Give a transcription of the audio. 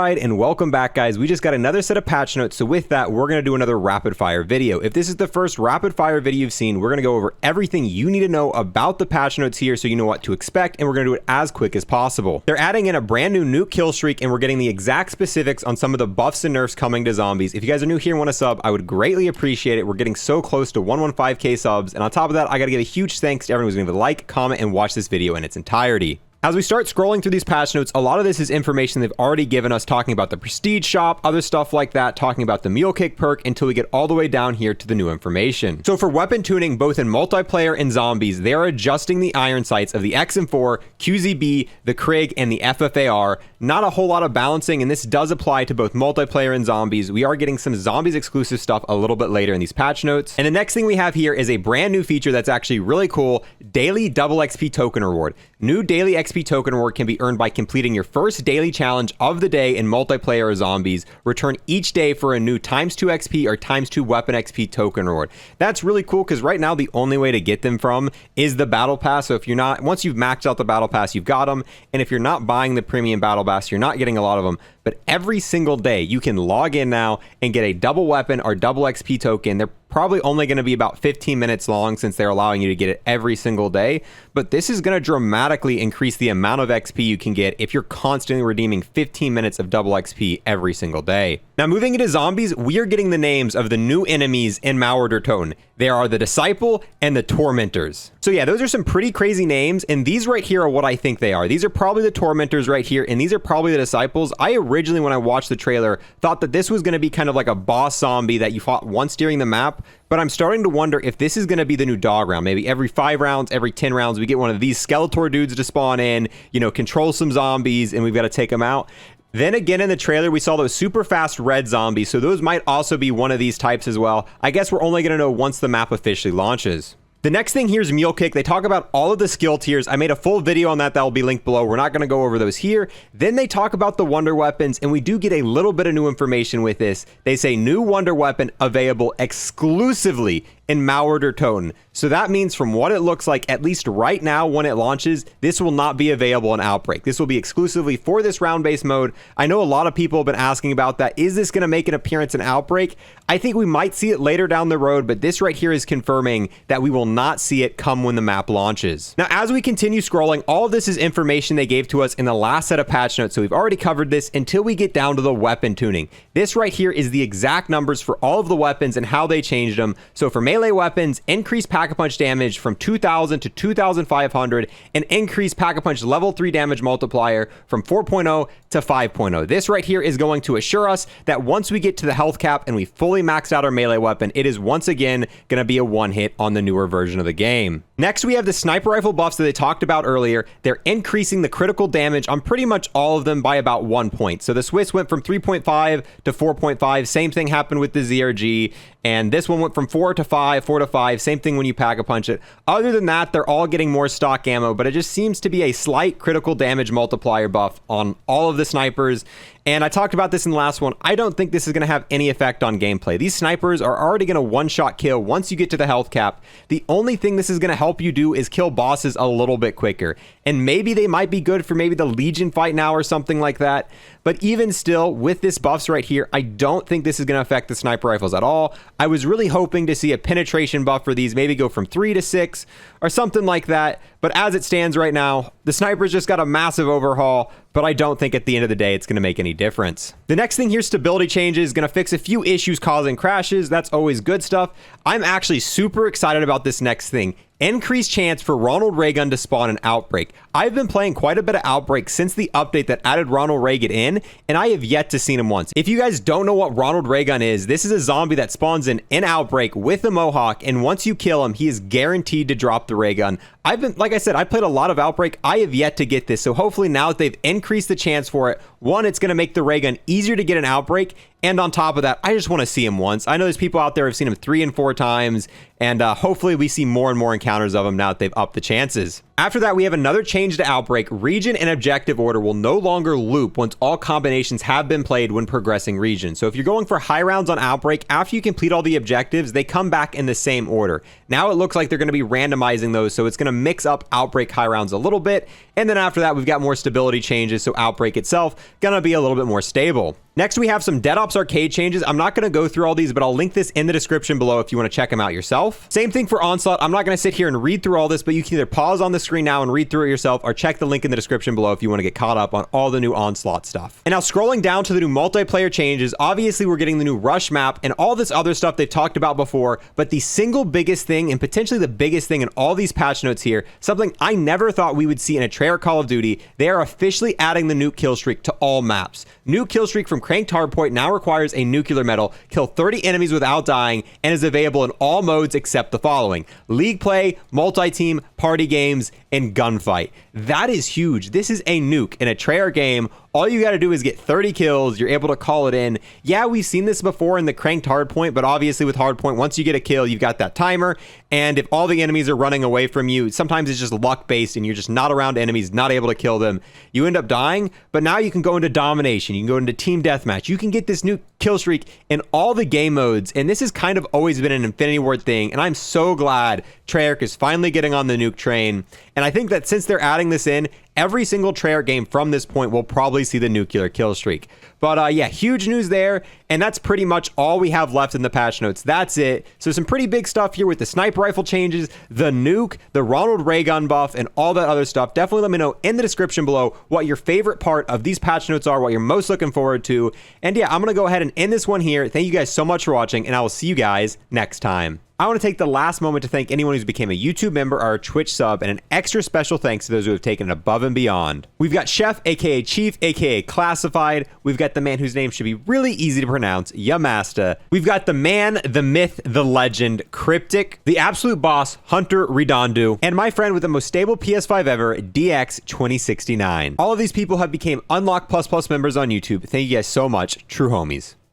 Alright, and welcome back, guys. We just got another set of patch notes, so with that, we're going to do another rapid fire video. If this is the first rapid fire video you've seen, we're going to go over everything you need to know about the patch notes here so you know what to expect, and we're going to do it as quick as possible. They're adding in a brand new Nuke kill streak, and we're getting the exact specifics on some of the buffs and nerfs coming to zombies. If you guys are new here and want to sub, I would greatly appreciate it. We're getting so close to 115k subs, and on top of that, I got to give a huge thanks to everyone who's going to like, comment, and watch this video in its entirety. As we start scrolling through these patch notes, a lot of this is information they've already given us, talking about the prestige shop, other stuff like that, talking about the Mule kick perk, until we get all the way down here to the new information. So for weapon tuning, both in multiplayer and zombies, they are adjusting the iron sights of the XM4, QZB, the Krig, and the FFAR. Not a whole lot of balancing, and this does apply to both multiplayer and zombies. We are getting some zombies exclusive stuff a little bit later in these patch notes. And the next thing we have here is a brand new feature that's actually really cool: daily double XP token reward. New daily XP token reward can be earned by completing your first daily challenge of the day in multiplayer or zombies. Return each day for a new ×2 XP or ×2 weapon XP token reward. That's really cool because right now the only way to get them from is the battle pass. So if you're not, once you've maxed out the battle pass, you've got them. And if you're not buying the premium battle pass, you're not getting a lot of them. But every single day you can log in now and get a double weapon or double XP token. They're probably only going to be about 15 minutes long since they're allowing you to get it every single day. But this is going to dramatically increase the amount of XP you can get if you're constantly redeeming 15 minutes of double XP every single day. Now, moving into zombies, we are getting the names of the new enemies in Mauerderton. There are the Disciple and the Tormentors. So yeah, those are some pretty crazy names, and these right here are what I think they are. These are probably the Tormentors right here, and these are probably the Disciples. I originally, when I watched the trailer, thought that this was going to be kind of like a boss zombie that you fought once during the map, but I'm starting to wonder if this is going to be the new dog round. Maybe every 5 rounds, every 10 rounds, we get one of these Skeletor dudes to spawn in, you know, control some zombies, and we've got to take them out. Then again, in the trailer, we saw those super fast red zombies, so those might also be one of these types as well. I guess we're only going to know once the map officially launches. The next thing here is Mule kick. They talk about all of the skill tiers. I made a full video on that will be linked below. We're not going to go over those here. Then they talk about the wonder weapons, and we do get a little bit of new information with this. They say new wonder weapon available exclusively in Mauerderton. So that means, from what it looks like, at least right now when it launches, this will not be available in Outbreak. This will be exclusively for this round-based mode. I know a lot of people have been asking about that. Is this going to make an appearance in Outbreak? I think we might see it later down the road, but this right here is confirming that we will not see it come when the map launches. Now, as we continue scrolling, all of this is information they gave to us in the last set of patch notes, so we've already covered this until we get down to the weapon tuning. This right here is the exact numbers for all of the weapons and how they changed them. So for melee weapons, increase pack-a-punch damage from 2,000 to 2,500, and increase pack-a-punch level 3 damage multiplier from 4.0 to 5.0. This right here is going to assure us that once we get to the health cap and we fully maxed out our melee weapon, it is once again going to be a one-hit on the newer version of the game. Next, we have the sniper rifle buffs that they talked about earlier. They're increasing the critical damage on pretty much all of them by about 1 point. So the Swiss went from 3.5 to 4.5. Same thing happened with the ZRG. And this one went from 4 to 5, 4 to 5. Same thing when you pack-a-punch it. Other than that, they're all getting more stock ammo, but it just seems to be a slight critical damage multiplier buff on all of the snipers. And I talked about this in the last one. I don't think this is going to have any effect on gameplay. These snipers are already going to one-shot kill once you get to the health cap. The only thing this is going to help you do is kill bosses a little bit quicker. And maybe they might be good for maybe the Legion fight now or something like that. But even still, with this buffs right here, I don't think this is going to affect the sniper rifles at all. I was really hoping to see a penetration buff for these, maybe go from 3 to 6 or something like that. But as it stands right now, the snipers just got a massive overhaul, but I don't think at the end of the day it's going to make any difference. The next thing here, stability changes, going to fix a few issues causing crashes. That's always good stuff. I'm actually super excited about this next thing. Increased chance for Ronald Raygun to spawn in Outbreak. I've been playing quite a bit of Outbreak since the update that added Ronald Raygun in, and I have yet to see him once. If you guys don't know what Ronald Raygun is, this is a zombie that spawns in Outbreak with a mohawk, and once you kill him, he is guaranteed to drop the Raygun. Like I said, I played a lot of Outbreak. I have yet to get this, so hopefully now that they've increased the chance for it, one, it's going to make the Raygun easier to get an Outbreak, and on top of that, I just want to see him once. I know there's people out there who have seen him 3 and 4 times, and hopefully we see more and more encounters of him now that they've upped the chances. After that, we have another change to Outbreak. Region and objective order will no longer loop once all combinations have been played when progressing region. So if you're going for high rounds on Outbreak, after you complete all the objectives, they come back in the same order. Now it looks like they're going to be randomizing those, so it's going to mix up Outbreak high rounds a little bit. And then after that, we've got more stability changes, so Outbreak itself going to be a little bit more stable. Next, we have some Dead Ops Arcade changes. I'm not going to go through all these, but I'll link this in the description below if you want to check them out yourself. Same thing for Onslaught. I'm not going to sit here and read through all this, but you can either pause on the screen now and read through it yourself, or check the link in the description below if you want to get caught up on all the new Onslaught stuff. And now scrolling down to the new multiplayer changes, obviously we're getting the new Rush map and all this other stuff they've talked about before, but the single biggest thing, and potentially the biggest thing in all these patch notes here, something I never thought we would see in a Treyarch Call of Duty, they are officially adding the nuke kill streak to all maps. Nuke kill streak from Cranked Hardpoint now requires a nuclear medal, kill 30 enemies without dying, and is available in all modes except the following: League play, multi-team, party games, and gunfight. That is huge. This is a nuke in a Treyarch game. All you got to do is get 30 kills. You're able to call it in. Yeah, we've seen this before in the Cranked Hardpoint, but obviously with Hardpoint, once you get a kill, you've got that timer. And if all the enemies are running away from you, sometimes it's just luck-based and you're just not around enemies, not able to kill them. You end up dying, but now you can go into domination. You can go into team deathmatch. You can get this new kill streak in all the game modes. And this has kind of always been an Infinity Ward thing. And I'm so glad Treyarch is finally getting on the nuke train. And I think that since they're adding this in, every single Treyarch game from this point will probably see the nuclear kill streak. But yeah, huge news there. And that's pretty much all we have left in the patch notes. That's it. So some pretty big stuff here with the sniper rifle changes, the nuke, the Ronald Raygun buff, and all that other stuff. Definitely let me know in the description below what your favorite part of these patch notes are, what you're most looking forward to. And yeah, I'm going to go ahead and end this one here. Thank you guys so much for watching, and I will see you guys next time. I want to take the last moment to thank anyone who's became a YouTube member or a Twitch sub, and an extra special thanks to those who have taken it above and beyond. We've got Chef, aka Chief, aka Classified. We've got the man whose name should be really easy to pronounce, Yamasta. We've got the man, the myth, the legend, Cryptic, the absolute boss, Hunter Redondu, and my friend with the most stable PS5 ever, DX2069. All of these people have become Unlock++ members on YouTube. Thank you guys so much, true homies.